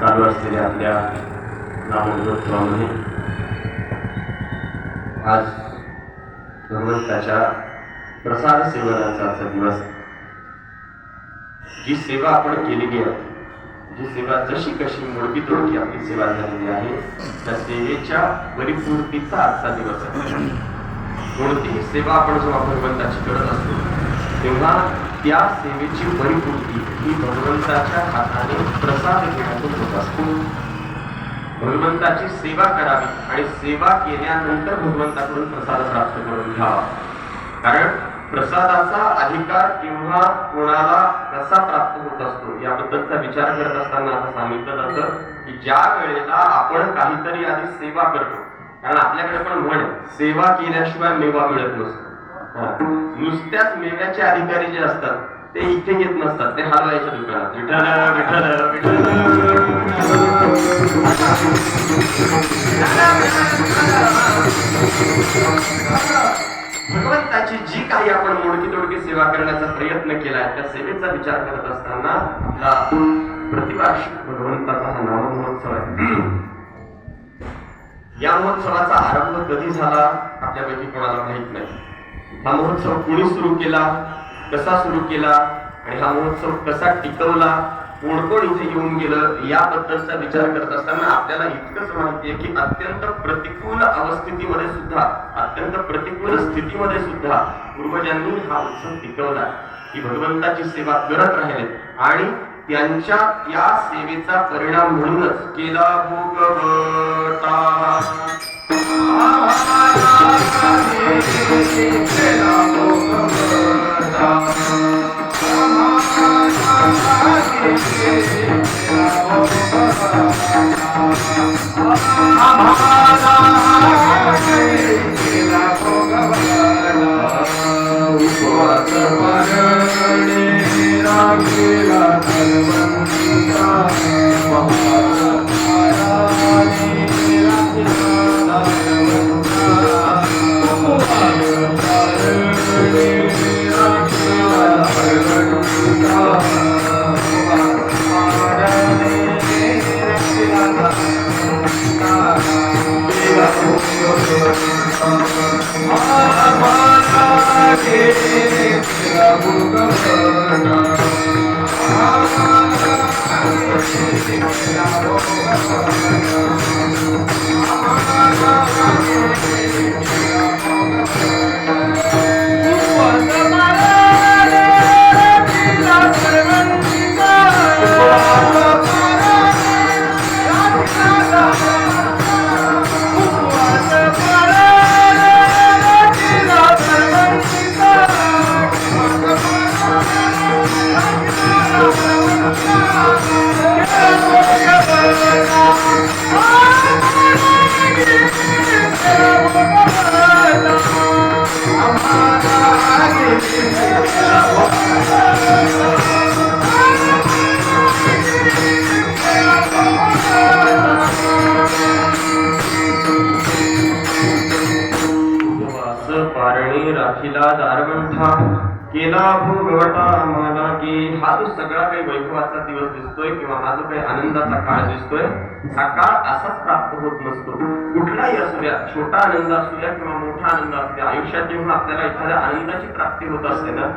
चालू असलेल्या आपल्या नामोत्सवामध्ये आज भगवंताच्या प्रसाद सेवनाचा आजचा दिवस आहे. जी सेवा आपण केलेली आहे, जी सेवा जशी कशी मोडकी तोडकी आपली सेवा झालेली आहे, त्या सेवेच्या परिपूर्तीचा आजचा दिवस आहे. कोणतीही सेवा आपण जेव्हा भगवंताची करत असतो तेव्हा त्या सेवेची परिपूर्ती ही भगवंताच्या हाताने प्रसाद घेण्यातून होत असतो. भगवंताची सेवा करावी आणि सेवा केल्यानंतर भगवंताकडून प्रसाद प्राप्त करून घ्यावा. कारण प्रसादाचा अधिकार केव्हा कोणाला कसा प्राप्त होत असतो याबद्दलचा विचार करत असताना असं सांगितलं जातं की ज्या वेळेला आपण काहीतरी आधी सेवा करतो, कारण आपल्याकडे पण म्हण सेवा केल्याशिवाय मेवा मिळत नसतो. नुसत्याच मेव्याचे अधिकारी जे असतात ते इथे येत नसतात, ते हलवायच्या दुकानात विठ्ठल विठ्ठल विठ्ठल. भगवंताची जी काही आपण मोडकी तोडकी सेवा करण्याचा प्रयत्न केलाय त्या सेवेचा विचार करत असताना आपला प्रतिवार्षिक भगवंताचा हा नाम महोत्सव आहे. या महोत्सवाचा आरंभ कधी झाला आपल्यापैकी कोणाला माहित नाही. हा महोत्सव कोणी सुरू केला, कसा सुरू केला आणि हा महोत्सव कसा टिकवला, कोण कोण इथे येऊन गेलं याबद्दलचा विचार करत असताना आपल्याला इतकंच माहिती आहे की अत्यंत प्रतिकूल अवस्थेमध्ये सुद्धा, अत्यंत प्रतिकूल स्थितीमध्ये सुद्धा पूर्वजांनी हा उत्सव टिकवला. ही भगवंताची सेवा करत राहिले आणि त्यांच्या या सेवेचा परिणाम म्हणूनच केला भोगवटा. केला भोगवटा. राखीला दारवंठा केला भोगवटा मला की हा जो सगळा काही वैभवाचा दिवस दिसतोय किंवा हा जो काही आनंदाचा काळ दिसतोय हा काळ असाच प्राप्त होत नसतो. कुठलाही असू द्या, छोटा आनंद असू द्या किंवा मोठा आनंद असू द्या, आयुष्यात जेव्हा आपल्याला एखाद्या आनंदाची प्राप्ती होत असते ना,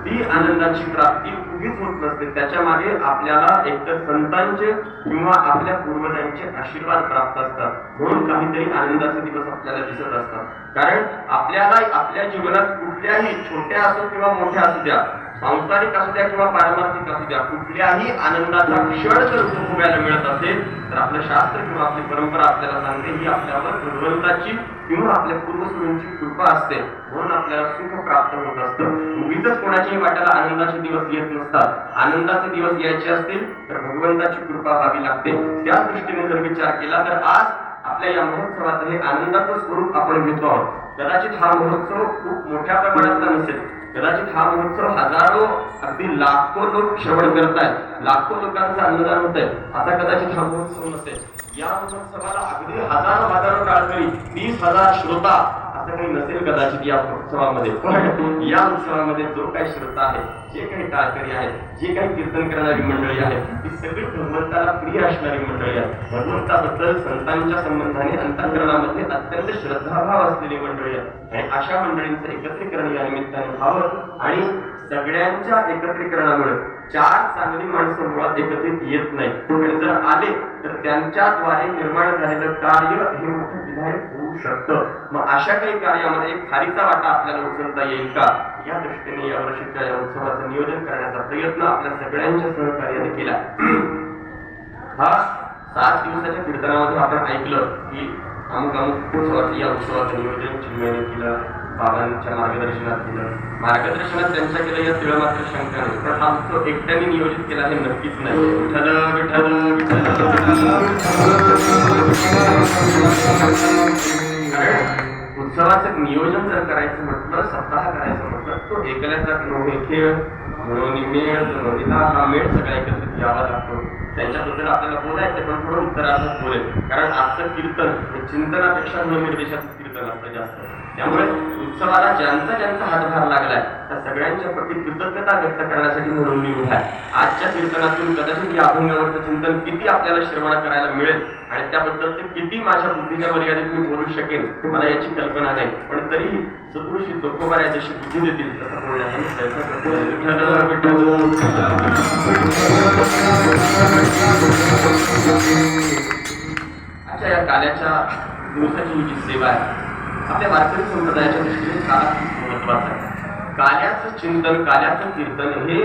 ती आनंदाची प्राप्ती उगीच होत नसते. त्याच्या मागे आपल्याला एकतर संतांचे किंवा आपल्या पूर्वजांचे आशीर्वाद प्राप्त असतात, म्हणून काहीतरी आनंदाचे दिवस आपल्याला दिसत असतात. कारण आपल्याला आपल्या जीवनात कुठल्याही छोट्या असो किंवा मोठ्या असू द्या, सांसारिक असू द्या किंवा पारमार्थिक असू द्या, कुठल्याही आनंदाचा क्षण जर उपभोगायला मिळत असेल तर आपलं शास्त्र किंवा आपली परंपरा आपल्याला सांगते ही आपल्यावर भगवंताची किंवा आपल्या पूर्वसुरांची कृपा असते, म्हणून आपल्याला सुख प्राप्त होत असतं. उगीच कोणाच्याही वाट्याला आनंदाचे दिवस येत नसतात. आनंदाचे दिवस यायचे असतील तर भगवंताची कृपा व्हावी लागते. त्या दृष्टीने जर विचार केला तर आज आपल्या या महोत्सवाचं हे आनंदाचं स्वरूप आपण घेतो आहोत. कदाचित हा महोत्सव खूप मोठ्या प्रमाणातला नसेल, कदाचित हा महोत्सव हजारो अगदी लाखो लोक श्रवण करतायत, लाखो लोकांचं अन्नदान होत आहे, असा कदाचित हा महोत्सव नसेल. या महोत्सवाला अगदी हजारो टाळकरी, 30,000 श्रोता असं काही नसेल कदाचित या उत्सवामध्ये. पण या उत्सवामध्ये जो काही श्रोता आहे, जे काही टाळकरी आहेत, जे काही कीर्तन करणारी मंडळी आहेत, ती सगळी भगवंताला प्रिय असणारी मंडळी आहेत. भगवंताबद्दल संतांच्या संबंधाने अंतःकरणामध्ये अत्यंत श्रद्धाभाव असलेली मंडळी आहेत. आणि अशा मंडळींचं एकत्रीकरण या निमित्ताने व्हावं आणि सगळ्यांच्या एकत्रीकरणामुळे 4 चांगली माणसं मुळात एकत्रित येत नाही, आणि जर आले तर त्यांच्याद्वारे निर्माण झालेलं कार्य हे मोठं विधायक होऊ शकतं. मग अशा काही कार्यामध्ये एक खारीचा वाटा आपल्याला उचलता येईल का, या दृष्टीने या वर्षीच्या या उत्सवाचं नियोजन करण्याचा प्रयत्न आपल्या सगळ्यांच्या सहकार्याने केला. हा 7 दिवसाच्या कीर्तनामध्ये आपण ऐकलं की अमुक उत्सवाचं, या उत्सवाचं नियोजन चिन्मयने केलं, बाबांच्या मार्गदर्शनात केलं. मार्गदर्शनात त्यांच्या केलं या तिळ मात्र शंका नाही, पण हा उत्सव एकट्याने नियोजित केला हे नक्कीच नाही. विठ्ठल विठ्ठल कारण उत्सवाचं नियोजन जर करायचं म्हटलं, सप्ताह करायचं म्हटलं, तो एकल्याचा नव्हे खेळ म्हणून मेळ नदीला हा मेळ सगळा एकत्रित यावा लागतो. त्यांच्याबद्दल आपल्याला बोलायचं, पण थोडं उत्तरार्धात बोलेल. कारण आजचं कीर्तन हे चिंतनापेक्षा निर्देशाचं कीर्तन असतं जास्त. त्यामुळे उत्सवाला ज्यांचा हातभार लागलाय त्या सगळ्यांच्या प्रती कृतज्ञता व्यक्त करण्यासाठी म्हणून मी उभा आहे. आजच्या कीर्तनातून कदाचित या अभंगावरचं चिंतन किती आपल्याला श्रवण करायला मिळेल आणि त्याबद्दल किती माझ्या बुद्धीच्या मर्यादेत मी बोलू शकेन मला याची कल्पना नाही, पण तरीही सदृशी चोखोबार जशी बुद्धी देतील तसं बोलण्याचा मी प्रयत्न करतो. अच्छा, या काल्याच्या दिवसाची ही जी सेवा आहे आपल्या वारकरी संप्रदायाच्या दृष्टीने काला खूप महत्वाचं आहे. काल्याचं चिंतन, काल्याचं कीर्तन हे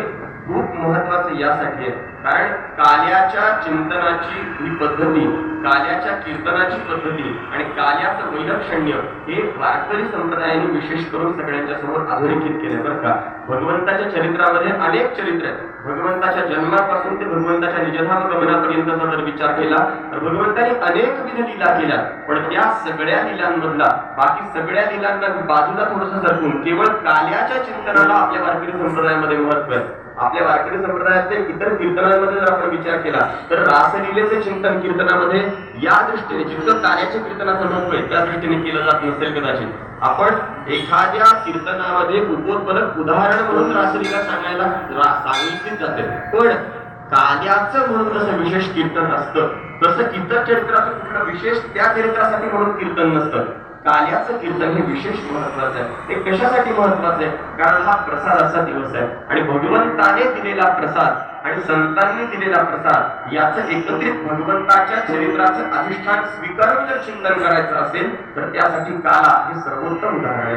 खूप महत्वाचं यासाठी आहे कारण काल्याच्या चिंतनाची ही पद्धती, काल्याच्या कीर्तनाची पद्धती आणि काल्याचं वैलक्षण्य हे वारकरी संप्रदायाने विशेष करून सगळ्यांच्या समोर अधोरेखित केले. बरं का, भगवंताच्या चरित्रामध्ये अनेक चरित्र आहेत, भगवंताच्या जन्मापासून ते भगवंताच्या निजधाम गमनापर्यंतचा जर विचार केला तर भगवंताने अनेक विध लीला केल्या, पण त्या सगळ्या लीलांमधला बाकी सगळ्या लीलांना बाजूला थोडंसं सरकून केवळ काल्याच्या चिंतनाला आपल्या वारकरी संप्रदायामध्ये महत्व आहे. आपल्या वारकरी संप्रदायातले इतर कीर्तनांमध्ये जर आपण विचार केला तर रासलीलेचे चिंतन कीर्तनामध्ये या दृष्टीने जितकं कार्याच्या कीर्तनाचं महत्व आहे त्या दृष्टीने केलं जात नसेल कदाचित. आपण एखाद्या कीर्तनामध्ये उपोत्पलक उदाहरण म्हणून रासलीला सांगितलीच जाते, पण कार्याचं म्हणून जसं विशेष कीर्तन असतं तसं इतर चरित्राचं कुठलं विशेष त्या चरित्रासाठी म्हणून कीर्तन नसतं. कार्याचं कीर्तन हे विशेष महत्वाचं आहे. ते कशासाठी महत्वाचं आहे? कारण हा प्रसादाचा दिवस आहे आणि भगवंताने दिलेला प्रसाद आणि संतांनी दिलेला प्रसाद याचं एकत्रित भगवंताच्या चरित्राचं अधिष्ठान स्वीकारून जर चिंतन करायचं असेल तर त्यासाठी काला हे सर्वोत्तम उदाहरण आहे.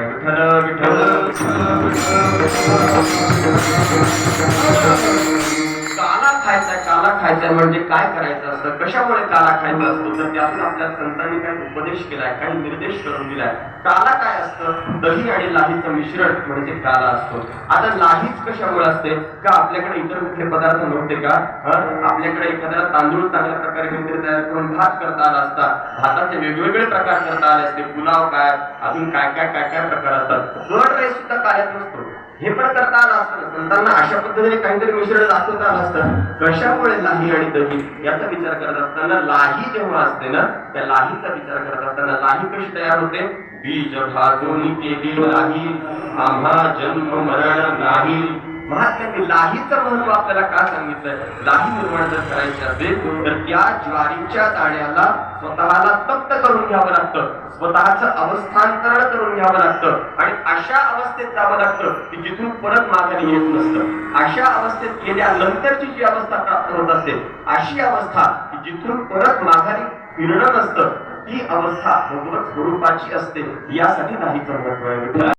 विठ्ठल काला खायचा म्हणजे काय करायचं असतं, कशामुळे काला खायचा असतो, तर त्यातून आपल्या संतांनी काही उपदेश केलाय, काही निर्देश करून दिलाय. काला काय असतं? दही आणि लाहीचं मिश्रण म्हणजे काला असतो. आता लाहीच कशामुळे असते? का आपल्याकडे इतर कुठले पदार्थ नव्हते का? आपल्याकडे एखाद्याला तांदूळ चांगल्या प्रकारे तयार करून भात करता आला असता, भाताचे वेगवेगळे प्रकार करता आले असते, पुलाव काय, अजून काय काय काय काय प्रकार असतात. कर्ड राईस सुद्धा काल्यात नसतो, हे पण करता आलं असतं. संतांना अशा पद्धतीने काहीतरी मिश्रण दाखवता आलं असतं. कशामुळे लाही आणि दही याचा विचार करत असताना लाही जेव्हा असते ना, त्या लाहीचा विचार करत असताना लाही कशी तयार होते? बीज भाजून केली लाही, आम्हा जन्म मरण नाही. महात्म्यांनी लाहीचं महत्व आपल्याला का सांगितलंय? लाही निर्माण जर करायची असेल तर त्या ज्वारीच्या दाण्याला स्वतःला तप्त करून घ्यावं लागतं, स्वतःचं अवस्थांतरण करून घ्यावं लागतं आणि अशा अवस्थेत जावं लागतं की जिथून परत माघारी येत नसतं. अशा अवस्थेत गेल्यानंतरची जी अवस्था प्राप्त होत असते, अशी अवस्था की जिथून परत माघारी फिरणं नसतं, ती अवस्था भगवत स्वरूपाची असते. यासाठी लाहीचं महत्व आहे.